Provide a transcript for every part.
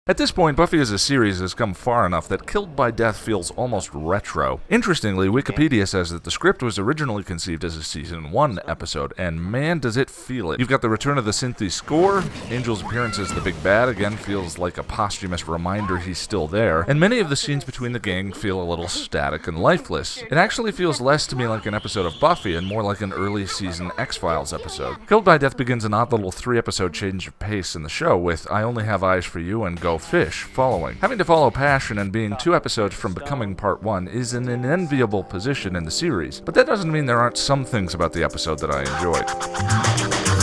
At this point, Buffy as a series has come far enough that Killed by Death feels almost retro. Interestingly, Wikipedia says that the script was originally conceived as a Season 1 episode, and man does it feel it. You've got the return of the synthy score, Angel's appearance as the big bad again feels like a posthumous reminder he's still there, and many of the scenes between the gang feel a little static and lifeless. It actually feels less to me like an episode of Buffy and more like an early season X-Files episode. Killed by Death begins an odd little 3-episode change of pace in the show with I Only Have Eyes for You and Go Fish following. Having to follow Passion and being 2 episodes from becoming part 1 is an enviable position in the series, but that doesn't mean there aren't some things about the episode that I enjoyed.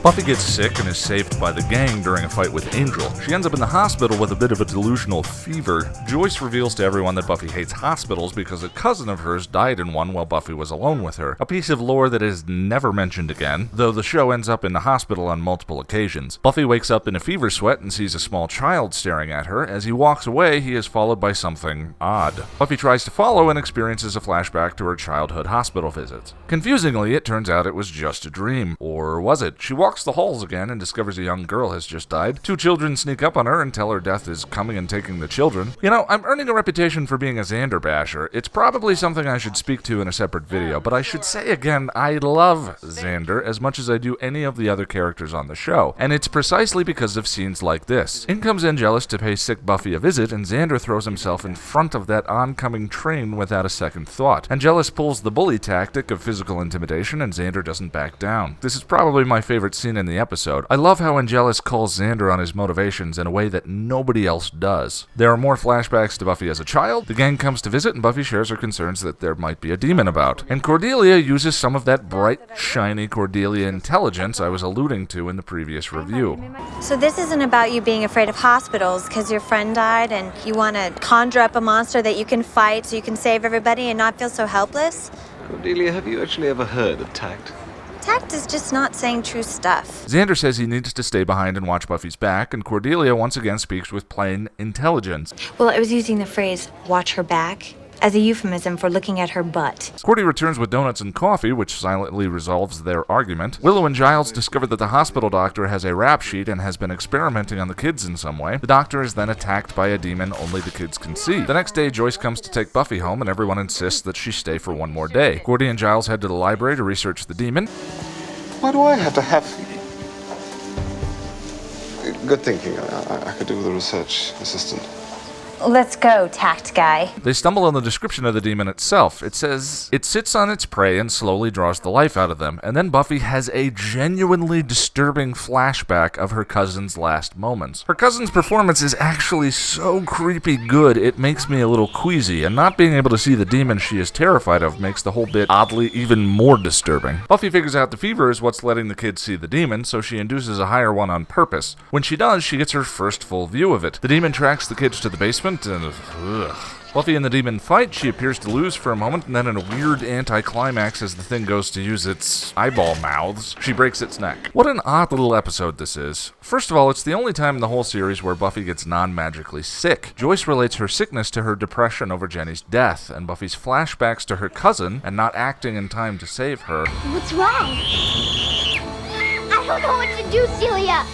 Buffy gets sick and is saved by the gang during a fight with Angel. She ends up in the hospital with a bit of a delusional fever. Joyce reveals to everyone that Buffy hates hospitals because a cousin of hers died in one while Buffy was alone with her. A piece of lore that is never mentioned again, though the show ends up in the hospital on multiple occasions. Buffy wakes up in a fever sweat and sees a small child staring at her. As he walks away, he is followed by something odd. Buffy tries to follow and experiences a flashback to her childhood hospital visits. Confusingly, it turns out it was just a dream. Or was it? She walks the halls again and discovers a young girl has just died. 2 children sneak up on her and tell her death is coming and taking the children. You know, I'm earning a reputation for being a Xander basher. It's probably something I should speak to in a separate video, but I should say again, I love Xander as much as I do any of the other characters on the show, and it's precisely because of scenes like this. In comes Angelus to pay sick Buffy a visit, and Xander throws himself in front of that oncoming train without a second thought. Angelus pulls the bully tactic of physical intimidation, and Xander doesn't back down. This is probably my favorite scene in the episode. I love how Angelus calls Xander on his motivations in a way that nobody else does. There are more flashbacks to Buffy as a child. The gang comes to visit and Buffy shares her concerns that there might be a demon about. And Cordelia uses some of that bright, shiny Cordelia intelligence I was alluding to in the previous review. So this isn't about you being afraid of hospitals because your friend died and you want to conjure up a monster that you can fight so you can save everybody and not feel so helpless? Cordelia, have you actually ever heard of tact? Tact is just not saying true stuff. Xander says he needs to stay behind and watch Buffy's back, and Cordelia once again speaks with plain intelligence. Well, I was using the phrase, watch her back, as a euphemism for looking at her butt. Cordy returns with donuts and coffee, which silently resolves their argument. Willow and Giles discover that the hospital doctor has a rap sheet and has been experimenting on the kids in some way. The doctor is then attacked by a demon only the kids can see. The next day, Joyce comes to take Buffy home, and everyone insists that she stay for one more day. Cordy and Giles head to the library to research the demon. Why do I have to have... Good thinking. I could do the research assistant. Let's go, tact guy. They stumble on the description of the demon itself. It says, it sits on its prey and slowly draws the life out of them. And then Buffy has a genuinely disturbing flashback of her cousin's last moments. Her cousin's performance is actually so creepy good, it makes me a little queasy, and not being able to see the demon she is terrified of makes the whole bit oddly even more disturbing. Buffy figures out the fever is what's letting the kids see the demon, so she induces a higher one on purpose. When she does, she gets her first full view of it. The demon tracks the kids to the basement, and Buffy and the demon fight. She appears to lose for a moment, and then in a weird anticlimax as the thing goes to use its eyeball mouths, she breaks its neck. What an odd little episode this is. First of all, it's the only time in the whole series where Buffy gets non-magically sick. Joyce relates her sickness to her depression over Jenny's death, and Buffy's flashbacks to her cousin and not acting in time to save her. What's wrong? I don't know what to do, Celia.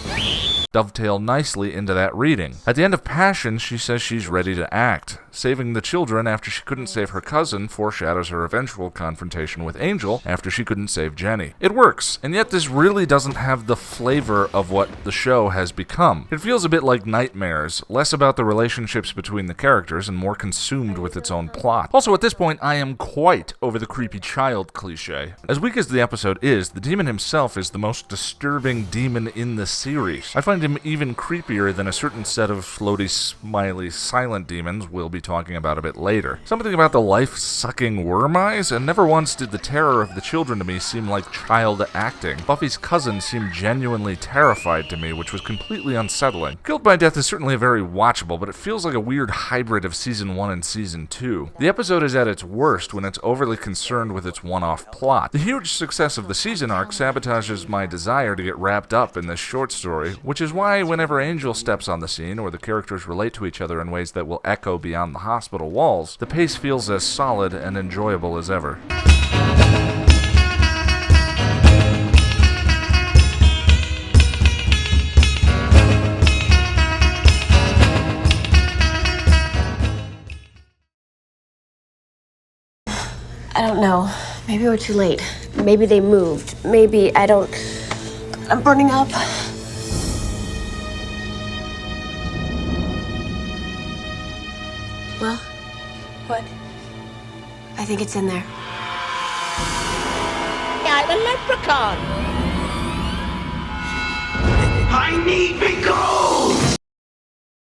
Dovetail nicely into that reading. At the end of Passion, she says she's ready to act. Saving the children after she couldn't save her cousin foreshadows her eventual confrontation with Angel after she couldn't save Jenny. It works, and yet this really doesn't have the flavor of what the show has become. It feels a bit like Nightmares, less about the relationships between the characters and more consumed with its own plot. Also, at this point, I am quite over the creepy child cliche. As weak as the episode is, the demon himself is the most disturbing demon in the series. I find him even creepier than a certain set of floaty, smiley, silent demons we'll be talking about a bit later. Something about the life-sucking worm eyes, and never once did the terror of the children to me seem like child acting. Buffy's cousin seemed genuinely terrified to me, which was completely unsettling. Killed by Death is certainly very watchable, but it feels like a weird hybrid of Season 1 and Season 2. The episode is at its worst when it's overly concerned with its one-off plot. The huge success of the season arc sabotages my desire to get wrapped up in this short story, which is is why whenever Angel steps on the scene or the characters relate to each other in ways that will echo beyond the hospital walls, the pace feels as solid and enjoyable as ever. I don't know. Maybe we're too late. Maybe they moved. Maybe I'm burning up. Well? What? I think it's in there. I'm a leprechaun. I need big gold!